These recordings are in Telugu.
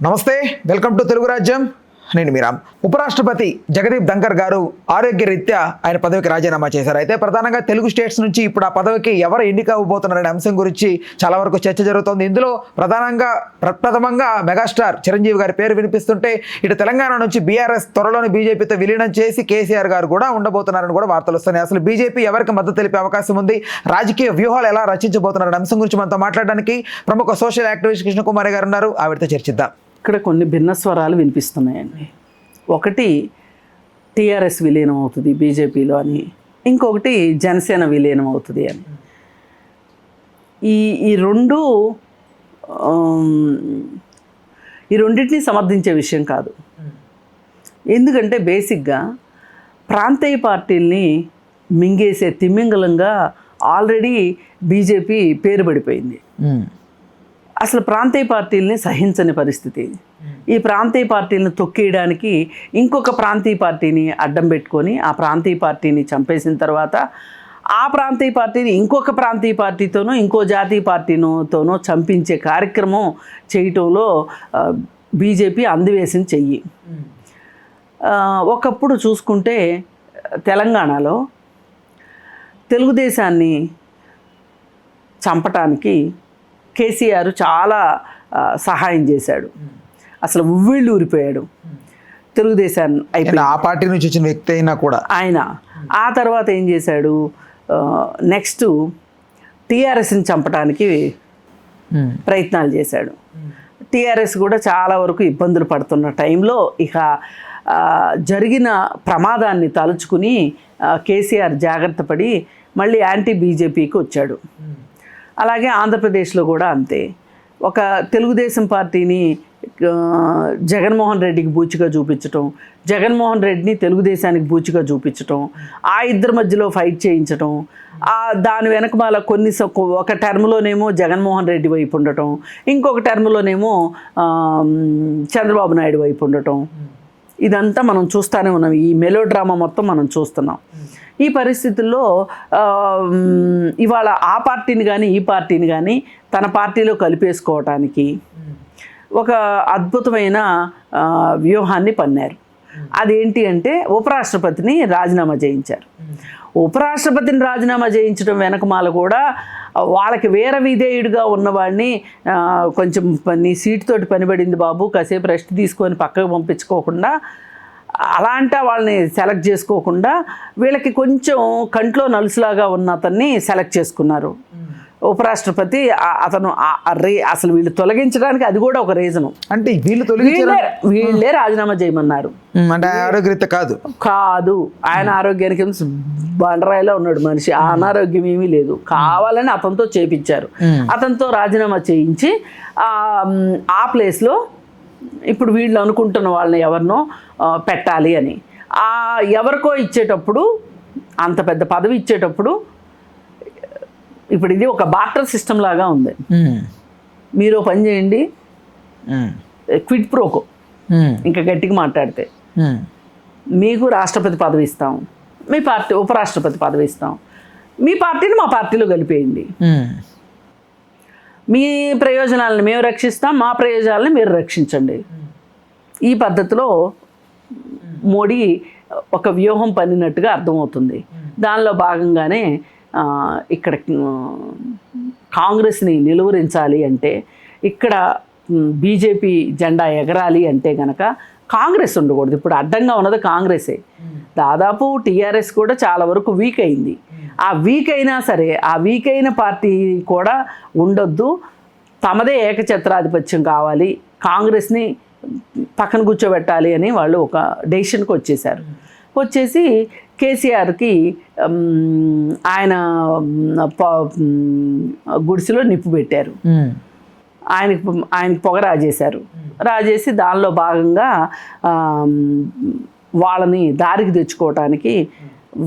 నమస్తే, వెల్కమ్ టు తెలుగు రాజ్యం. నేను మీరామ్. ఉపరాష్ట్రపతి జగదీప్ ధంకర్ గారు ఆరోగ్యరీత్యా ఆయన పదవికి రాజీనామా చేశారు. అయితే ప్రధానంగా తెలుగు స్టేట్స్ నుంచి ఇప్పుడు ఆ పదవికి ఎవరు ఎన్నిక అవ్వబోతున్నారనే అంశం గురించి చాలా వరకు చర్చ జరుగుతోంది. ఇందులో ప్రథమంగా మెగాస్టార్ చిరంజీవి గారి పేరు వినిపిస్తుంటే, ఇటు తెలంగాణ నుంచి బీఆర్ఎస్ త్వరలోని బీజేపీతో విలీనం చేసి కేసీఆర్ గారు కూడా ఉండబోతున్నారని కూడా వార్తలు వస్తున్నాయి. అసలు బీజేపీ ఎవరికి మద్దతు తెలిపే అవకాశం ఉంది, రాజకీయ వ్యూహాలు ఎలా రచించబోతున్నారనే అంశం గురించి మనతో మాట్లాడడానికి ప్రముఖ సోషల్ యాక్టివిస్ట్ కృష్ణకుమారి గారు ఉన్నారు. ఆవిడతో చర్చిద్దాం. ఇక్కడ కొన్ని భిన్న స్వరాలు వినిపిస్తున్నాయండి. ఒకటి టీఆర్ఎస్ విలీనం అవుతుంది బీజేపీలో అని, ఇంకొకటి జనసేన విలీనం అవుతుంది అని. ఈ రెండింటిని సమర్థించే విషయం కాదు. ఎందుకంటే బేసిక్గా ప్రాంతీయ పార్టీల్ని మింగేసే తిమింగలంగా ఆల్రెడీ బీజేపీ పేరు పడిపోయింది. అసలు ప్రాంతీయ పార్టీలని సహించని పరిస్థితి. ఈ ప్రాంతీయ పార్టీలను తొక్కేయడానికి ఇంకొక ప్రాంతీయ పార్టీని అడ్డం పెట్టుకొని ఆ ప్రాంతీయ పార్టీని చంపేసిన తర్వాత ఆ ప్రాంతీయ పార్టీని ఇంకొక ప్రాంతీయ పార్టీతోనో ఇంకో జాతీయ పార్టీతోనో చంపించే కార్యక్రమం చేయటంలో బీజేపీ అందివేసిన చెయ్యి. ఒకప్పుడు చూసుకుంటే తెలంగాణలో తెలుగుదేశాన్ని చంపటానికి కేసీఆర్ చాలా సహాయం చేశాడు. అసలు ఉవ్విళ్ళు ఊరిపోయాడు తెలుగుదేశాన్ని. అయిపోయి ఆ పార్టీ నుంచి వచ్చిన వ్యక్తి అయినా కూడా ఆయన ఆ తర్వాత ఏం చేశాడు, నెక్స్ట్ టీఆర్ఎస్ని చంపడానికి ప్రయత్నాలు చేశాడు. టీఆర్ఎస్ కూడా చాలా వరకు ఇబ్బందులు పడుతున్న టైంలో ఇక జరిగిన ప్రమాదాన్ని తలుచుకుని కేసీఆర్ జాగ్రత్త పడి మళ్ళీ యాంటీ బీజేపీకి వచ్చాడు. అలాగే ఆంధ్రప్రదేశ్లో కూడా అంతే. ఒక తెలుగుదేశం పార్టీని జగన్మోహన్ రెడ్డికి బూచిగా చూపించటం, జగన్మోహన్ రెడ్డిని తెలుగుదేశానికి బూచిగా చూపించటం, ఆ ఇద్దరి మధ్యలో ఫైట్ చేయించటం, దాని వెనకమాల ఒక టర్మ్లోనేమో జగన్మోహన్ రెడ్డి వైపు ఉండటం, ఇంకొక టర్మ్లోనేమో చంద్రబాబు నాయుడు వైపు ఉండటం. ఇదంతా మనం చూస్తూనే ఉన్నాం. ఈ మెలో డ్రామా మొత్తం మనం చూస్తున్నాం. ఈ పరిస్థితుల్లో ఇవాళ ఆ పార్టీని కానీ ఈ పార్టీని కానీ తన పార్టీలో కలిపేసుకోవటానికి ఒక అద్భుతమైన వ్యూహాన్ని పన్నారు. అదేంటి అంటే ఉపరాష్ట్రపతిని రాజీనామా చేయించారు. ఉపరాష్ట్రపతిని రాజీనామా చేయించడం వెనకమాల కూడా వాళ్ళకి వేరే విధేయుడిగా ఉన్నవాడిని కొంచెం నీ సీటుతోటి పనిపడింది బాబు, కాసేపు రెస్ట్ తీసుకొని పక్కకు పంపించుకోకుండా, అలాంటి వాళ్ళని సెలెక్ట్ చేసుకోకుండా వీళ్ళకి కొంచెం కంట్లో నలుసులాగా ఉన్న అతన్ని సెలెక్ట్ చేసుకున్నారు ఉపరాష్ట్రపతి. అతను అసలు వీళ్ళు తొలగించడానికి అది కూడా ఒక రీజను. అంటే వీళ్ళే రాజీనామా చేయమన్నారు. అంటే ఆరోగ్యరీత్యా కాదు, ఆయన ఆరోగ్యానికి బండరాయిలో ఉన్నాడు మనిషి, ఆ అనారోగ్యం ఏమీ లేదు. కావాలని అతనితో చేపించారు. అతనితో రాజీనామా చేయించి ఆ ప్లేస్లో ఇప్పుడు వీళ్ళు అనుకుంటున్న వాళ్ళని ఎవరినో పెట్టాలి అని. ఎవరికో ఇచ్చేటప్పుడు, అంత పెద్ద పదవి ఇచ్చేటప్పుడు, ఇప్పుడు ఇది ఒక బార్టర్ సిస్టమ్ లాగా ఉంది. మీరు పని చేయండి, క్విడ్ ప్రోకో, ఇంకా గట్టిగా మాట్లాడితే మీకు రాష్ట్రపతి పదవి ఇస్తాం, మీ పార్టీ ఉపరాష్ట్రపతి పదవి ఇస్తాం, మీ పార్టీని మా పార్టీలో కలిపేయండి, మీ ప్రయోజనాలను మేము రక్షిస్తాం, మా ప్రయోజనాలను మీరు రక్షించండి. ఈ పద్ధతిలో మోడీ ఒక వ్యూహం పన్నినట్టుగా అర్థమవుతుంది. దానిలో భాగంగానే ఇక్కడ కాంగ్రెస్ని నిలువరించాలి అంటే, ఇక్కడ బీజేపీ జెండా ఎగరాలి అంటే కనుక కాంగ్రెస్ ఉండకూడదు. ఇప్పుడు అడ్డంగా ఉన్నది కాంగ్రెసే. దాదాపు టీఆర్ఎస్ కూడా చాలా వరకు వీక్ అయింది. ఆ వీక్ అయినా సరే, ఆ వీక్ అయిన పార్టీ కూడా ఉండొద్దు, తమదే ఏకఛత్రాధిపత్యం కావాలి, కాంగ్రెస్ని పక్కన కూర్చోబెట్టాలి అని వాళ్ళు ఒక డెసిషన్కి వచ్చేసారు. వచ్చేసి కేసీఆర్కి ఆయన గుడిసెలో నిప్పు పెట్టారు. ఆయనకి పొగ రాజేశారు. రాజేసి దానిలో భాగంగా వాళ్ళని దారికి తెచ్చుకోవటానికి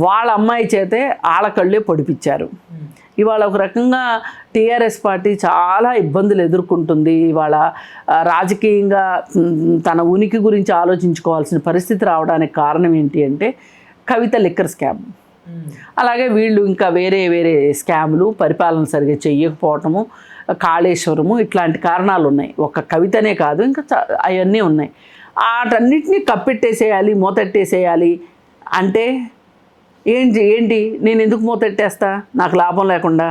వాళ్ళ అమ్మాయి చేతే ఆళ్ళకళ్ళే పొడిపించారు. ఇవాళ ఒక రకంగా టీఆర్ఎస్ పార్టీ చాలా ఇబ్బందులు ఎదుర్కొంటుంది. ఇవాళ రాజకీయంగా తన ఉనికి గురించి ఆలోచించుకోవాల్సిన పరిస్థితి రావడానికి కారణం ఏంటి అంటే కవిత లిక్కర్ స్కామ్, అలాగే వీళ్ళు ఇంకా వేరే వేరే స్కాములు, పరిపాలన సరిగ్గా చెయ్యకపోవటము, కాళేశ్వరము ఇట్లాంటి కారణాలు ఉన్నాయి. ఒక కవితనే కాదు, ఇంకా అవన్నీ ఉన్నాయి. వాటన్నిటినీ కప్పెట్టేసేయాలి, మూతెట్టేసేయాలి అంటే ఏంటి నేను ఎందుకు మూతెట్టేస్తా, నాకు లాభం లేకుండా?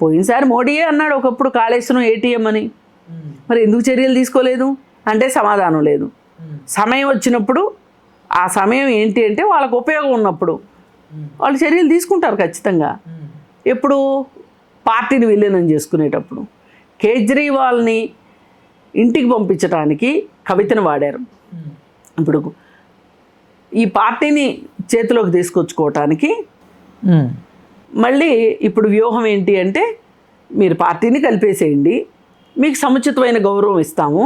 పోయినసారి మోడీయే అన్నాడు ఒకప్పుడు కాళేశ్వరం ఏటీఎం అని, మరి ఎందుకు చర్యలు తీసుకోలేదు అంటే సమాధానం లేదు. సమయం వచ్చినప్పుడు ఆ సమయం ఏంటి అంటే వాళ్ళకు ఉపయోగం ఉన్నప్పుడు వాళ్ళు చర్యలు తీసుకుంటారు ఖచ్చితంగా. ఎప్పుడు పార్టీని విలీనం చేసుకునేటప్పుడు కేజ్రీవాల్ని ఇంటికి పంపించడానికి కవితను వాడారు. ఇప్పుడు ఈ పార్టీని చేతిలోకి తీసుకొచ్చుకోవటానికి మళ్ళీ ఇప్పుడు వ్యూహం ఏంటి అంటే మీరు పార్టీని కలిపేసేయండి, మీకు సముచితమైన గౌరవం ఇస్తాము,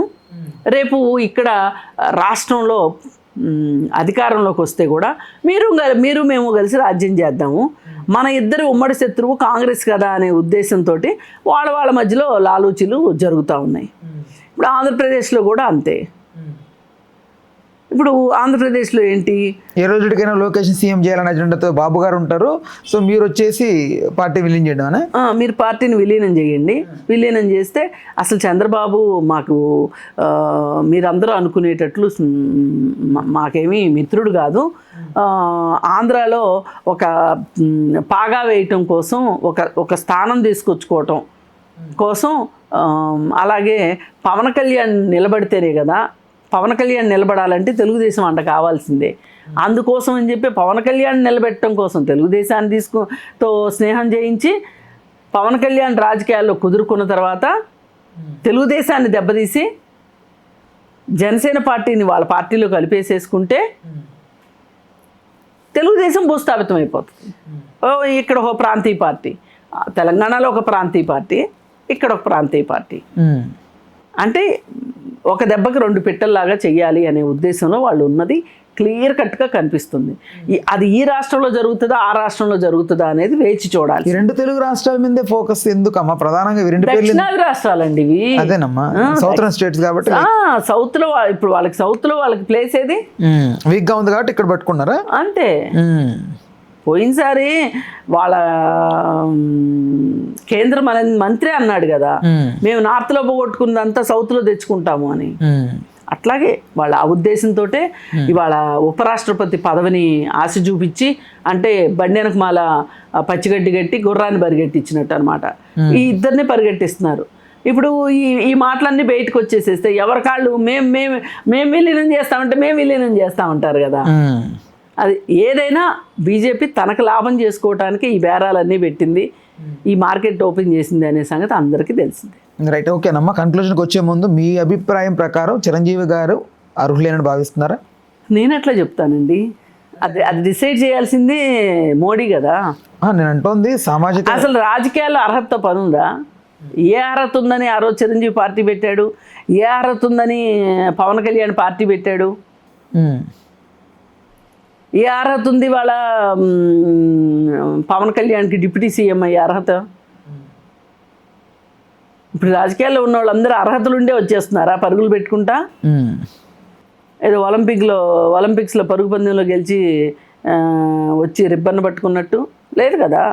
రేపు ఇక్కడ రాష్ట్రంలో అధికారంలోకి వస్తే కూడా మీరు మేము కలిసి రాజ్యం చేద్దాము, మన ఇద్దరు ఉమ్మడి శత్రువు కాంగ్రెస్ కదా అనే ఉద్దేశంతో వాళ్ళ మధ్యలో లాలూచీలు జరుగుతూ ఉన్నాయి. ఇప్పుడు ఆంధ్రప్రదేశ్లో కూడా అంతే. ఇప్పుడు ఆంధ్రప్రదేశ్లో ఏంటి, ఏ రోజుకైనా లొకేషన్ సీఎం చేయాలనే అజెండాతో బాబు గారు ఉంటారు. సో మీరు వచ్చేసి పార్టీ విలీనం చేయడం అనే, మీరు పార్టీని విలీనం చేయండి. విలీనం చేస్తే అసలు చంద్రబాబు మాకు మీరందరూ అనుకునేటట్లు మాకేమీ మిత్రుడు కాదు. ఆంధ్రాలో ఒక పాగా వేయటం కోసం ఒక స్థానం తీసుకొచ్చుకోవటం కోసం, అలాగే పవన్ కళ్యాణ్ నిలబడితేనే కదా, పవన్ కళ్యాణ్ నిలబడాలంటే తెలుగుదేశం అంట కావాల్సిందే. అందుకోసం అని చెప్పి పవన్ కళ్యాణ్ నిలబెట్టడం కోసం తెలుగుదేశాన్ని తో స్నేహం చేయించి పవన్ కళ్యాణ్ రాజకీయాల్లో కుదురుకున్న తర్వాత తెలుగుదేశాన్ని దెబ్బతీసి జనసేన పార్టీని వాళ్ళ పార్టీలో కలిపేసేసుకుంటే తెలుగుదేశం భూస్థాపితం అయిపోతుంది. ఇక్కడ ఒక ప్రాంతీయ పార్టీ, తెలంగాణలో ఒక ప్రాంతీయ పార్టీ, ఇక్కడ ఒక ప్రాంతీయ పార్టీ. అంటే ఒక దెబ్బకి రెండు పిట్టల్లాగా చెయ్యాలి అనే ఉద్దేశంలో వాళ్ళు ఉన్నది క్లియర్ కట్గా కనిపిస్తుంది. అది ఈ రాష్ట్రంలో జరుగుతుందా ఆ రాష్ట్రంలో జరుగుతుందా అనేది వేచి చూడాలి. ఈ రెండు తెలుగు రాష్ట్రాల మీదే ఫోకస్ ఎందుకమ్మా? ప్రధానంగా దక్షిణాది రాష్ట్రాలండి ఇవి. అదేనమ్మా, సౌతర్న్ స్టేట్స్ కాబట్టి. సౌత్ లో ఇప్పుడు వాళ్ళకి ప్లేస్ ఏది వీక్ గా ఉంది కాబట్టి ఇక్కడ పట్టుకున్నారా అంతే. పోయినసారి వాళ్ళ కేంద్ర మంత్రి అన్నాడు కదా, మేము నార్త్లో పోగొట్టుకున్నదంతా సౌత్లో తెచ్చుకుంటాము అని. అట్లాగే వాళ్ళ ఆ ఉద్దేశంతో ఇవాళ ఉపరాష్ట్రపతి పదవిని ఆశ చూపించి, అంటే బండి వెనకమాల పచ్చిగడ్డి కట్టి గుర్రాన్ని పరిగెట్టించినట్టు అనమాట. ఈ ఇద్దరిని పరిగెట్టిస్తున్నారు. ఇప్పుడు ఈ మాటలన్నీ బయటకు వచ్చేసేస్తే ఎవరి కాళ్ళు మేము విలీనం చేస్తామంటే మేము విలీనం చేస్తామంటారు కదా. అది ఏదైనా బీజేపీ తనకు లాభం చేసుకోవటానికి ఈ బేరాలన్నీ పెట్టింది, ఈ మార్కెట్ ఓపెన్ చేసింది అనే సంగతి అందరికీ తెలిసింది. రైట్, ఓకేనమ్మా. కన్క్లూజన్కి వచ్చే ముందు మీ అభిప్రాయం ప్రకారం చిరంజీవి గారు అర్హులేనని భావిస్తున్నారా? నేను ఎట్లా చెప్తానండి, అది డిసైడ్ చేయాల్సింది మోడీ కదా. నేను అంటోంది సామాజిక, అసలు రాజకీయాల్లో అర్హత పనుందా? ఏ అర్హత ఉందని ఆ రోజు చిరంజీవి పార్టీ పెట్టాడు, ఏ అర్హత ఉందని పవన్ కళ్యాణ్ పార్టీ పెట్టాడు, ఏ అర్హత ఉంది వాళ్ళ పవన్ కళ్యాణ్కి డిప్యూటీ సీఎం అయ్యే అర్హత? ఇప్పుడు రాజకీయాల్లో ఉన్న వాళ్ళందరూ అర్హతలు ఉండే వచ్చేస్తున్నారా పరుగులు పెట్టుకుంటా? ఏదో ఒలింపిక్స్లో పరుగు పందెంలో గెలిచి వచ్చి రిబ్బన్ పట్టుకున్నట్టు లేదు కదా.